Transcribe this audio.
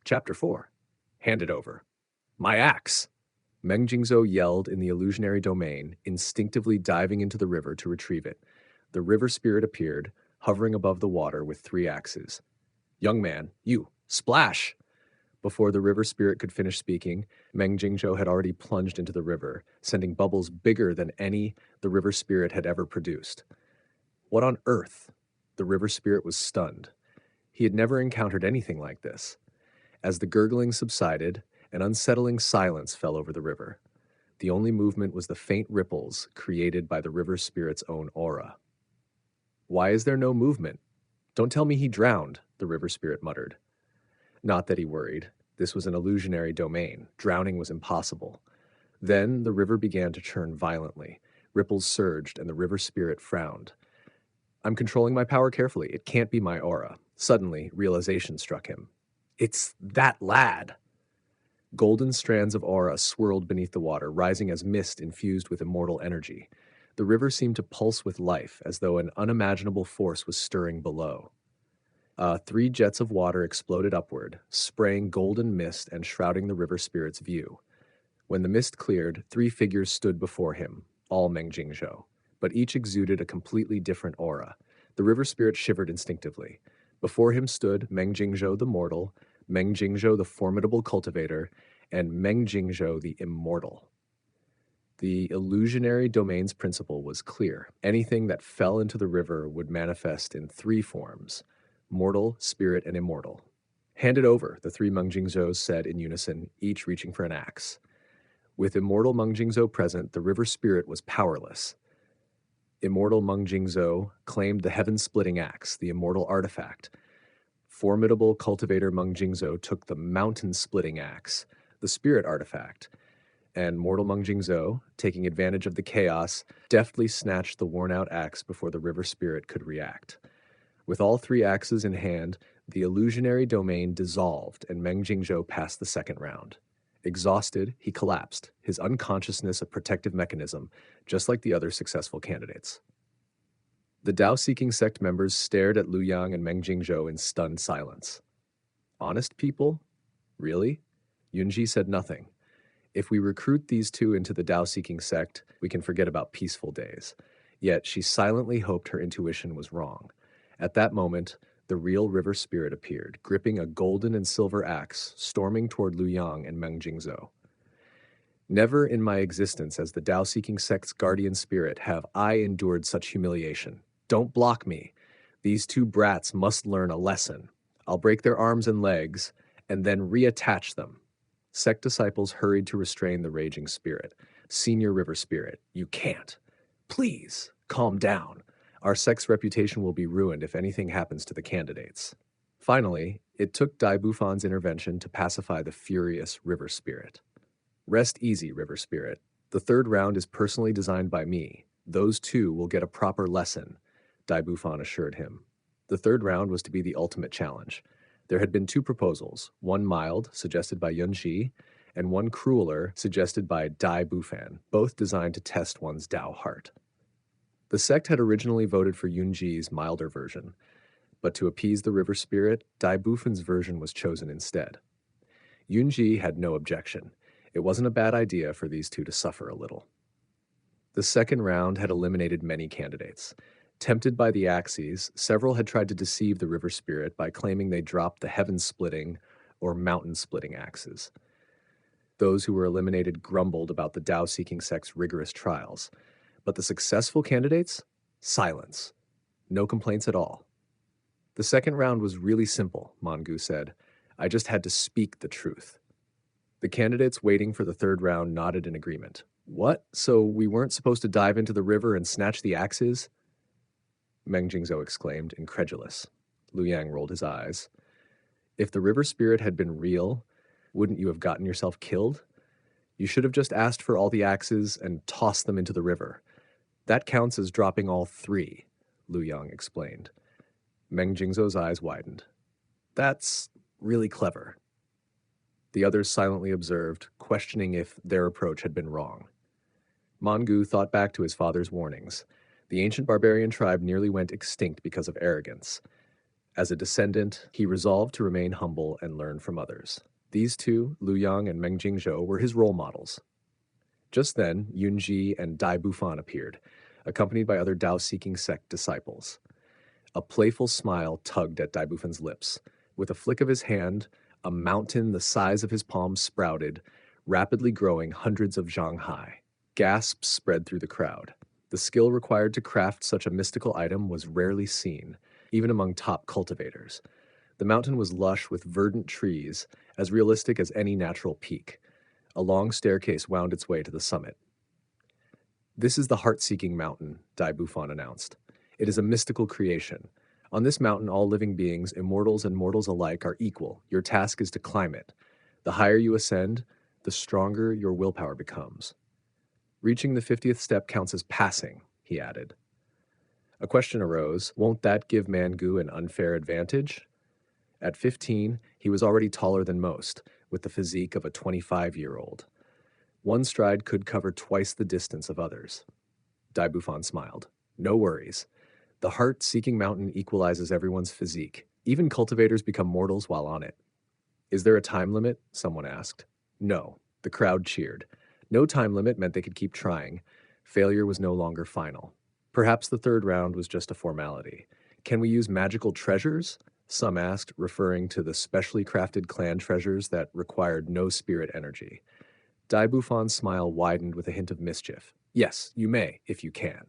Chapter 4. Hand it over. My axe! Meng Jingzhou yelled in the illusionary domain, instinctively diving into the river to retrieve it. The river spirit appeared, hovering above the water with 3 axes. Young man, you, splash! Before the river spirit could finish speaking, Meng Jingzhou had already plunged into the river, sending bubbles bigger than any the river spirit had ever produced. What on earth? The river spirit was stunned. He had never encountered anything like this. As the gurgling subsided, an unsettling silence fell over the river. The only movement was the faint ripples created by the river spirit's own aura. Why is there no movement? Don't tell me he drowned, the river spirit muttered. Not that he worried. This was an illusionary domain. Drowning was impossible. Then the river began to churn violently. Ripples surged, and the river spirit frowned. I'm controlling my power carefully. It can't be my aura. Suddenly, realization struck him. It's that lad! Golden strands of aura swirled beneath the water, rising as mist infused with immortal energy. The river seemed to pulse with life, as though an unimaginable force was stirring below. 3 jets of water exploded upward, spraying golden mist and shrouding the river spirit's view. When the mist cleared, 3 figures stood before him, all Meng Jingzhou, but each exuded a completely different aura. The river spirit shivered instinctively. Before him stood Meng Jingzhou the mortal, Meng Jingzhou the formidable cultivator, and Meng Jingzhou the immortal. The illusionary domain's principle was clear. Anything that fell into the river would manifest in 3 forms: mortal, spirit, and immortal. Hand it over, the 3 Meng Jingzhous said in unison, each reaching for an axe. With immortal Meng Jingzhou present, the river spirit was powerless. Immortal Meng Jingzhou claimed the heaven-splitting axe, the immortal artifact. Formidable cultivator Meng Jingzhou took the mountain-splitting axe, the spirit artifact. And mortal Meng Jingzhou, taking advantage of the chaos, deftly snatched the worn-out axe before the river spirit could react. With all 3 axes in hand, the illusionary domain dissolved, and Meng Jingzhou passed the second round. Exhausted, he collapsed, his unconsciousness a protective mechanism, just like the other successful candidates. The Dao-seeking sect members stared at Lu Yang and Meng Jingzhou in stunned silence. Honest people? Really? Yunji said nothing. If we recruit these 2 into the Dao-seeking sect, we can forget about peaceful days. Yet she silently hoped her intuition was wrong. At that moment, the real river spirit appeared, gripping a golden and silver axe, storming toward Lu Yang and Meng Jingzhou. Never in my existence as the Dao-seeking sect's guardian spirit have I endured such humiliation. Don't block me. These 2 brats must learn a lesson. I'll break their arms and legs, and then reattach them. Sect disciples hurried to restrain the raging spirit. Senior river spirit, you can't. Please, calm down. Our sect's reputation will be ruined if anything happens to the candidates. Finally, it took Dai Bufan's intervention to pacify the furious river spirit. Rest easy, river spirit. The 3rd round is personally designed by me. Those 2 will get a proper lesson, Dai Bufan assured him. The 3rd round was to be the ultimate challenge. There had been 2 proposals, one mild, suggested by Yunji, and one crueler, suggested by Dai Bufan, both designed to test one's Dao heart. The sect had originally voted for Yunji's milder version, but to appease the river spirit, Dai Bufan's version was chosen instead. Yunji had no objection. It wasn't a bad idea for these 2 to suffer a little. The 2nd round had eliminated many candidates. Tempted by the axes, several had tried to deceive the river spirit by claiming they dropped the heaven-splitting or mountain-splitting axes. Those who were eliminated grumbled about the Dao-seeking sect's rigorous trials. But the successful candidates? Silence. No complaints at all. The 2nd round was really simple, Mongu said. I just had to speak the truth. The candidates waiting for the 3rd round nodded in agreement. What? So we weren't supposed to dive into the river and snatch the axes? Meng Jingzhou exclaimed, incredulous. Lu Yang rolled his eyes. If the river spirit had been real, wouldn't you have gotten yourself killed? You should have just asked for all the axes and tossed them into the river. That counts as dropping all 3, Lu Yang explained. Meng Jingzhou's eyes widened. That's really clever. The others silently observed, questioning if their approach had been wrong. Mongu thought back to his father's warnings. The ancient barbarian tribe nearly went extinct because of arrogance. As a descendant, he resolved to remain humble and learn from others. These two, Liu Yang and Meng Jingzhou, were his role models. Just then, Yunji and Dai Bufan appeared, accompanied by other Dao-seeking sect disciples. A playful smile tugged at Dai Bufan's lips. With a flick of his hand, a mountain the size of his palm sprouted, rapidly growing hundreds of zhang high. Gasps spread through the crowd. The skill required to craft such a mystical item was rarely seen, even among top cultivators. The mountain was lush with verdant trees, as realistic as any natural peak. A long staircase wound its way to the summit. "This is the heart-seeking mountain," Dai Bufan announced. "It is a mystical creation. On this mountain, all living beings, immortals and mortals alike, are equal. Your task is to climb it. The higher you ascend, the stronger your willpower becomes. Reaching the 50th step counts as passing," he added. A question arose: won't that give Mangu an unfair advantage? At 15, he was already taller than most, with the physique of a 25-year-old. One stride could cover twice the distance of others. Dai Bufan smiled. "No worries. The heart-seeking mountain equalizes everyone's physique. Even cultivators become mortals while on it." "Is there a time limit?" someone asked. No. The crowd cheered. No time limit meant they could keep trying. Failure was no longer final. Perhaps the third round was just a formality. "Can we use magical treasures?" some asked, referring to the specially crafted clan treasures that required no spirit energy. Dai Bufan's smile widened with a hint of mischief. "Yes, you may, if you can."